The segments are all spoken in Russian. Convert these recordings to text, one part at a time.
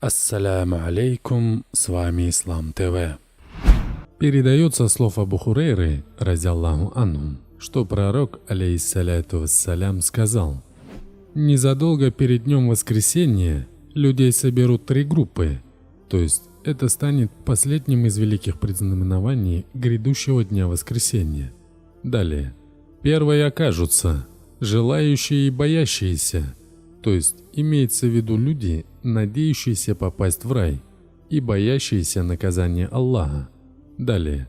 Ассаляму алейкум, с вами Ислам ТВ. Передается слов Абу Хурейры, разиаллаху анху, что пророк, алейхиссаляту вассалям, сказал: «Незадолго перед днем воскресения людей соберут три группы, то есть это станет последним из великих предзнаменований грядущего дня воскресения. Далее. Первые окажутся желающие и боящиеся, то есть имеется в виду люди, надеющиеся попасть в рай и боящиеся наказания Аллаха. Далее.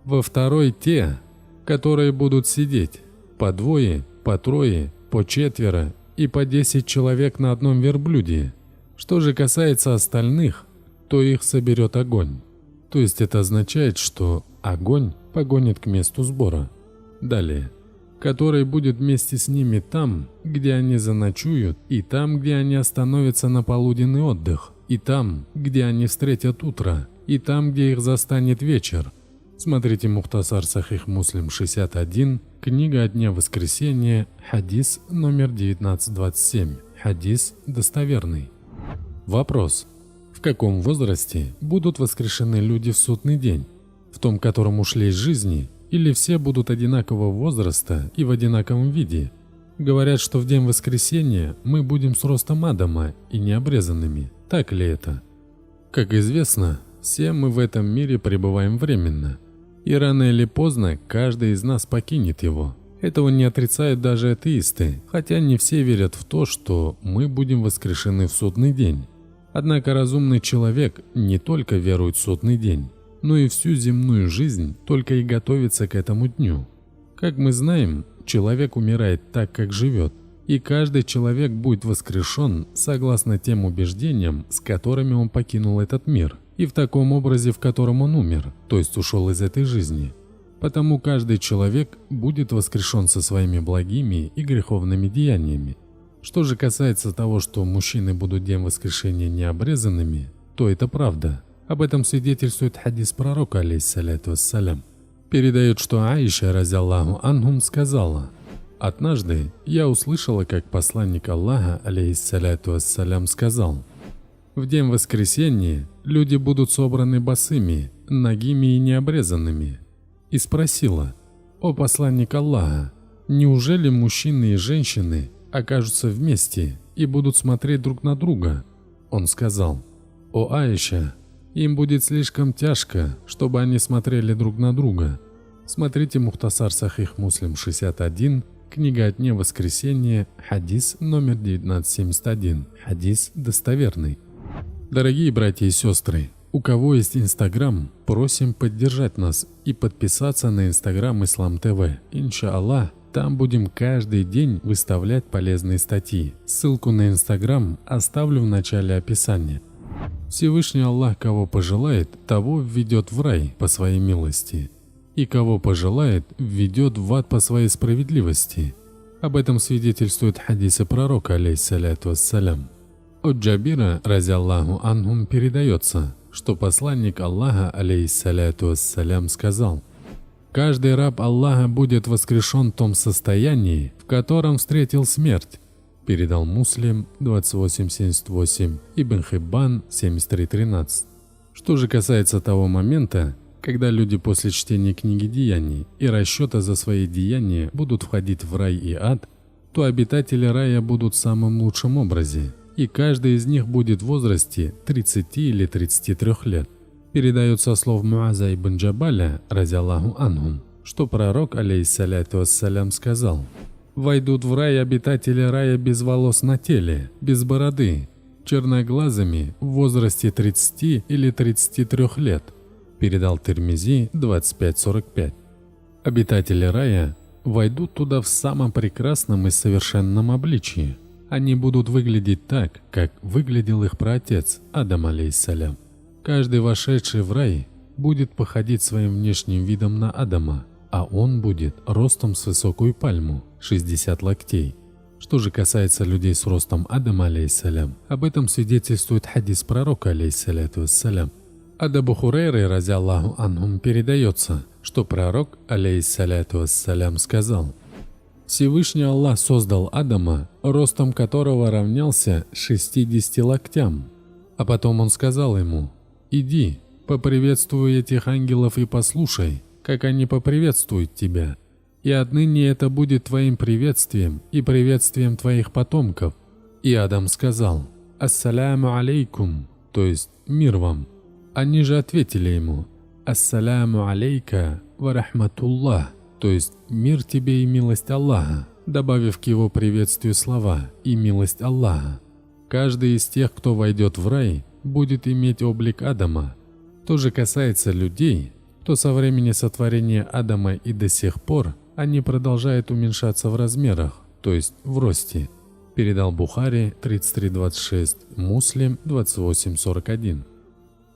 Во второй те, которые будут сидеть по двое, по трое, по четверо и по 10 человек на одном верблюде. Что же касается остальных, то их соберет огонь. То есть это означает, что огонь погонит к месту сбора. Далее. Который будет вместе с ними там, где они заночуют, и там, где они остановятся на полуденный отдых, и там, где они встретят утро, и там, где их застанет вечер. Смотрите Мухтасар Сахих Муслим 61, книга о дне воскресения, хадис номер 1927, хадис достоверный. Вопрос. В каком возрасте будут воскрешены люди в судный день? В том, котором ушли из жизни? Или все будут одинакового возраста и в одинаковом виде? Говорят, что в день воскресения мы будем с ростом Адама и необрезанными. Так ли это? Как известно, все мы в этом мире пребываем временно. И рано или поздно каждый из нас покинет его. Этого не отрицают даже атеисты, хотя не все верят в то, что мы будем воскрешены в судный день. Однако разумный человек не только верует в судный день, но и всю земную жизнь только и готовится к этому дню. Как мы знаем, человек умирает так, как живет, и каждый человек будет воскрешен согласно тем убеждениям, с которыми он покинул этот мир, и в таком образе, в котором он умер, то есть ушел из этой жизни. Потому каждый человек будет воскрешен со своими благими и греховными деяниями. Что же касается того, что мужчины будут в день воскрешения необрезанными, то это правда. Об этом свидетельствует хадис пророка, алейхиссаляту вассалям. Передает, что Аиша, разиаллаху анхум, сказала: «Однажды я услышала, как посланник Аллаха, алейхиссаляту вассалям, сказал: в день воскресения люди будут собраны босыми, нагими и необрезанными». И спросила: «О посланник Аллаха, неужели мужчины и женщины окажутся вместе и будут смотреть друг на друга?» Он сказал: «О Аиша, им будет слишком тяжко, чтобы они смотрели друг на друга». Смотрите Мухтасар Сахих Муслим 61, книга о дне воскресения, хадис номер 1971, хадис достоверный. Дорогие братья и сестры, у кого есть Инстаграм, просим поддержать нас и подписаться на Инстаграм Ислам ТВ. Иншаллах, там будем каждый день выставлять полезные статьи. Ссылку на Инстаграм оставлю в начале описания. Всевышний Аллах кого пожелает, того введет в рай по своей милости, и кого пожелает, введет в ад по своей справедливости. Об этом свидетельствуют хадисы пророка, алейхиссаляту вассалям. От Джабира, разиаллаху анхум, передается, что посланник Аллаха, алейхиссаляту вассалям, сказал: «Каждый раб Аллаха будет воскрешен в том состоянии, в котором встретил смерть». Передал Муслим 2878, Ибн Хиббан 7313. Что же касается того момента, когда люди после чтения книги деяний и расчета за свои деяния будут входить в рай и ад, то обитатели рая будут в самом лучшем образе, и каждый из них будет в возрасте 30 или 33 лет. Передает со слов Муаза ибн Джабаля, разиаллаху анхум, что пророк, алейхиссаляту вассалям, сказал: «Войдут в рай обитатели рая без волос на теле, без бороды, черноглазыми в возрасте 30 или 33 лет». Передал Тирмизи 2545. Обитатели рая войдут туда в самом прекрасном и совершенном обличии. Они будут выглядеть так, как выглядел их праотец Адам, алейхиссалям. Каждый вошедший в рай будет походить своим внешним видом на Адама, а он будет ростом с высокую пальму, 60 локтей. Что же касается людей с ростом Адама, алейхиссалям, об этом свидетельствует хадис пророка, алейхиссаляту вассалям. От Абу Хурейры, разиаллаху анхум, передается, что пророк, алейхиссаляту вассалям, сказал: Всевышний Аллах создал Адама, ростом которого равнялся 60 локтям. А потом он сказал ему: «Иди, поприветствуй этих ангелов и послушай, как они поприветствуют тебя. И отныне это будет твоим приветствием и приветствием твоих потомков». И Адам сказал: «Ассаляму алейкум», то есть «мир вам». Они же ответили ему: «Ассаляму алейка ва рахматуллах», то есть «мир тебе и милость Аллаха», добавив к его приветствию слова «и милость Аллаха». Каждый из тех, кто войдет в рай, будет иметь облик Адама. То же касается людей, то со времени сотворения Адама и до сих пор они продолжают уменьшаться в размерах, то есть в росте. Передал Бухари 33:26, Муслим 28:41.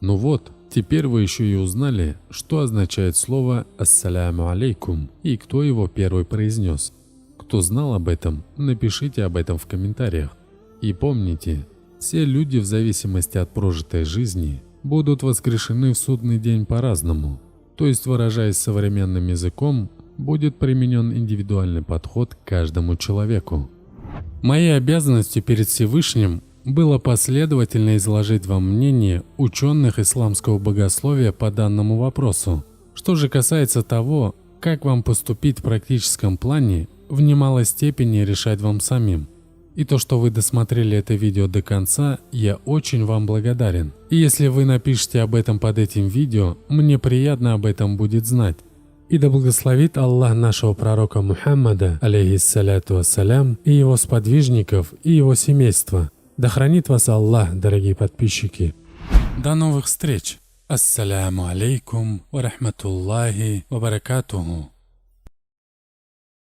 Ну вот, теперь вы еще и узнали, что означает слово «Ассаляму алейкум» и кто его первый произнес. Кто знал об этом, напишите об этом в комментариях. И помните, все люди в зависимости от прожитой жизни будут воскрешены в судный день по-разному. То есть, выражаясь современным языком, будет применен индивидуальный подход к каждому человеку. Моей обязанностью перед Всевышним было последовательно изложить вам мнение ученых исламского богословия по данному вопросу. Что же касается того, как вам поступить в практическом плане, в немалой степени решать вам самим. И то, что вы досмотрели это видео до конца, я очень вам благодарен. И если вы напишите об этом под этим видео, мне приятно об этом будет знать. И да благословит Аллах нашего пророка Мухаммада, алейхиссаляту вассалям, и его сподвижников, и его семейства. Да хранит вас Аллах, дорогие подписчики. До новых встреч. Ассаляму алейкум ва рахматуллахи ва баракатуху.